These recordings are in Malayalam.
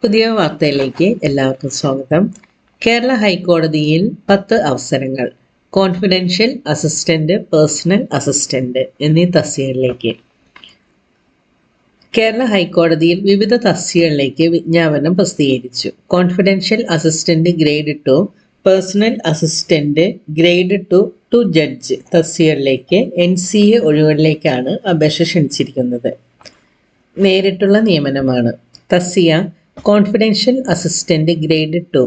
പുതിയ വാർത്തയിലേക്ക് എല്ലാവർക്കും സ്വാഗതം. കേരള ഹൈക്കോടതിയിൽ 10 അവസരങ്ങൾ കോൺഫിഡൻഷ്യൽ അസിസ്റ്റന്റ്, പേഴ്സണൽ അസിസ്റ്റന്റ് എന്നീ തസ്തികകളിലേക്ക്. കേരള ഹൈക്കോടതിയിൽ വിവിധ തസ്തികകളിലേക്ക് വിജ്ഞാപനം പ്രസിദ്ധീകരിച്ചു. Confidential assistant grade 2, personal assistant grade 2 to judge തസ്തികകളിലേക്ക് NCA ഒഴിവുകളിലേക്കാണ് അപേക്ഷ ക്ഷണിച്ചിരിക്കുന്നത്. നേരിട്ടുള്ള നിയമനമാണ്. തസ്തിക confidential assistant grade 2,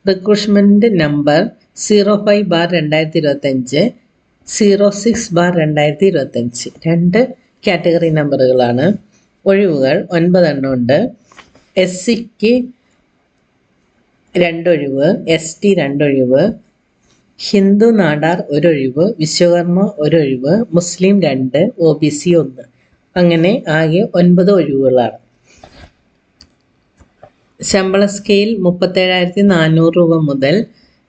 recruitment number 05/2025, 06/2025. 2 category നമ്പറുകളാണ്. ഒഴിവുകൾ 9 എണ്ണം ഉണ്ട്. SCക്ക് 2 ഒഴിവ്, ST 2 ഒഴിവ്, ഹിന്ദു നാടാർ 1 ഒഴിവ്, വിശ്വകർമ്മ 1 ഒഴിവ്, മുസ്ലിം 2, OBC 1. അങ്ങനെ ആകെ 9 ഒഴിവുകളാണ്. ശമ്പള സ്കെയിൽ 37,400 രൂപ മുതൽ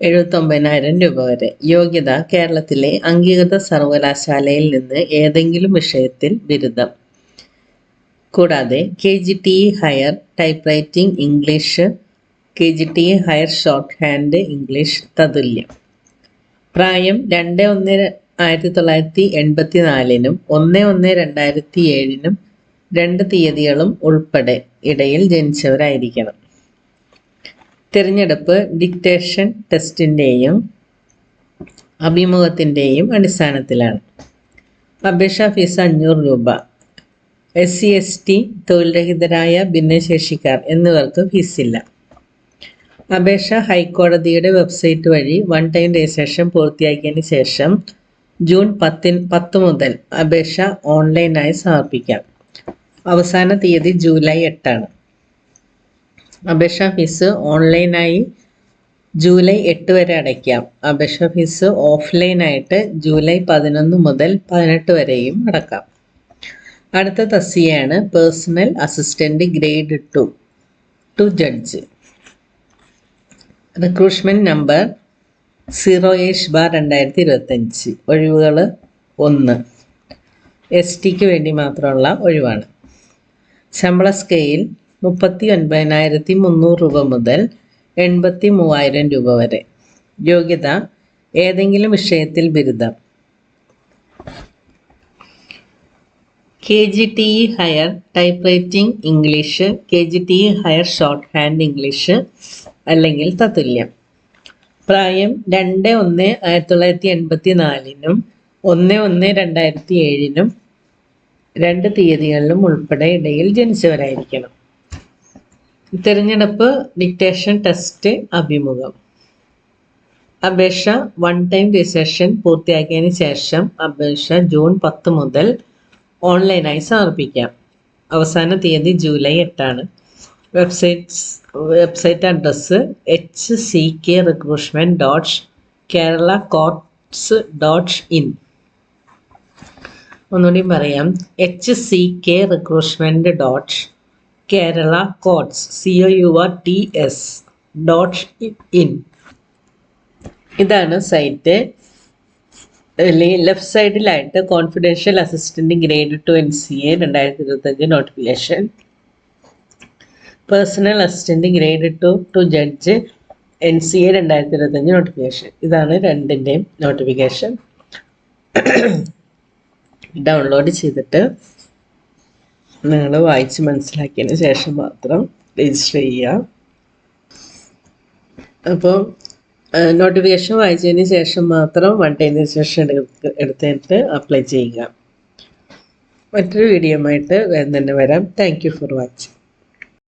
79,000 രൂപ വരെ. യോഗ്യത കേരളത്തിലെ അംഗീകൃത സർവകലാശാലയിൽ നിന്ന് ഏതെങ്കിലും വിഷയത്തിൽ ബിരുദം. കൂടാതെ KGTE higher typewriting English, KGTE higher shorthand English തതുല്യം. പ്രായം 2/1/1984 1/1/2007 2 തീയതികളും ഉൾപ്പെടെ ഇടയിൽ ജനിച്ചവരായിരിക്കണം. തിരഞ്ഞെടുപ്പ് ഡിക്റ്റേഷൻ ടെസ്റ്റിൻ്റെയും അഭിമുഖത്തിൻ്റെയും അടിസ്ഥാനത്തിലാണ്. അപേക്ഷാ ഫീസ് 500 രൂപ. SC ST, തൊഴിൽ രഹിതരായ ഭിന്നശേഷിക്കാർ എന്നിവർക്ക് ഫീസില്ല. അപേക്ഷ ഹൈക്കോടതിയുടെ വെബ്സൈറ്റ് വഴി 1 ടൈം രജിസ്ട്രേഷൻ പൂർത്തിയാക്കിയതിന് ശേഷം ജൂൺ 10 മുതൽ അപേക്ഷ ഓൺലൈനായി സമർപ്പിക്കാം. അവസാന തീയതി ജൂലൈ 8 ആണ്. അപേക്ഷാ ഫീസ് ഓൺലൈനായി ജൂലൈ 8 വരെ അടയ്ക്കാം. അപേക്ഷാ ഫീസ് ഓഫ്ലൈനായിട്ട് ജൂലൈ 11 മുതൽ 18 വരെയും അടക്കാം. അടുത്ത തസ്തികയാണ് personal assistant grade 2 to judge. Recruitment number 08/2025. ഒഴിവുകൾ 1. STക്ക് വേണ്ടി മാത്രമുള്ള ഒഴിവാണ്. ശമ്പള സ്കെയിൽ 39,300 രൂപ മുതൽ 83,000 രൂപ വരെ. യോഗ്യത ഏതെങ്കിലും വിഷയത്തിൽ ബിരുദം. KGTE higher typewriting English, KGTE higher shorthand English അല്ലെങ്കിൽ തത്തുല്യം. പ്രായം 2/1/1984 1/1/2007 2 തീയതികളിലും ഉൾപ്പെടെ ഇടയിൽ ജനിച്ചവരായിരിക്കണം. തിരഞ്ഞെടുപ്പ് ഡിക്റ്റേഷൻ ടെസ്റ്റ് അഭിമുഖം. അപേക്ഷ 1 ടൈം രജിസ്ട്രേഷൻ പൂർത്തിയാക്കിയതിന് ശേഷം അപേക്ഷ ജൂൺ 10 മുതൽ ഓൺലൈനായി സമർപ്പിക്കാം. അവസാന തീയതി ജൂലൈ 8 ആണ്. Website address hckrecruitment.keralacourts.in. ഒന്നുകൂടി പറയാം, hckrecruitment.keralacourts.in. ഇതാണ് സൈറ്റ്. ലെഫ്റ്റ് സൈഡിലായിട്ട് confidential assistant grade 2 NCA 2025 notification, personal assistant grade 2 to judge NCA 2025 notification. ഇതാണ് രണ്ടിൻ്റെയും നോട്ടിഫിക്കേഷൻ. ഡൗൺലോഡ് ചെയ്തിട്ട് നിങ്ങൾ വായിച്ച് മനസ്സിലാക്കിയതിന് ശേഷം മാത്രം രജിസ്റ്റർ ചെയ്യുക. അപ്പോൾ നോട്ടിഫിക്കേഷൻ വായിച്ചതിന് ശേഷം മാത്രം 1 ടൈം രജിസ്ട്രേഷൻ എടുത്തിട്ട് അപ്ലൈ ചെയ്യുക. മറ്റൊരു വീഡിയോ ആയിട്ട് വേഗം തന്നെ വരാം. Thank you for watching.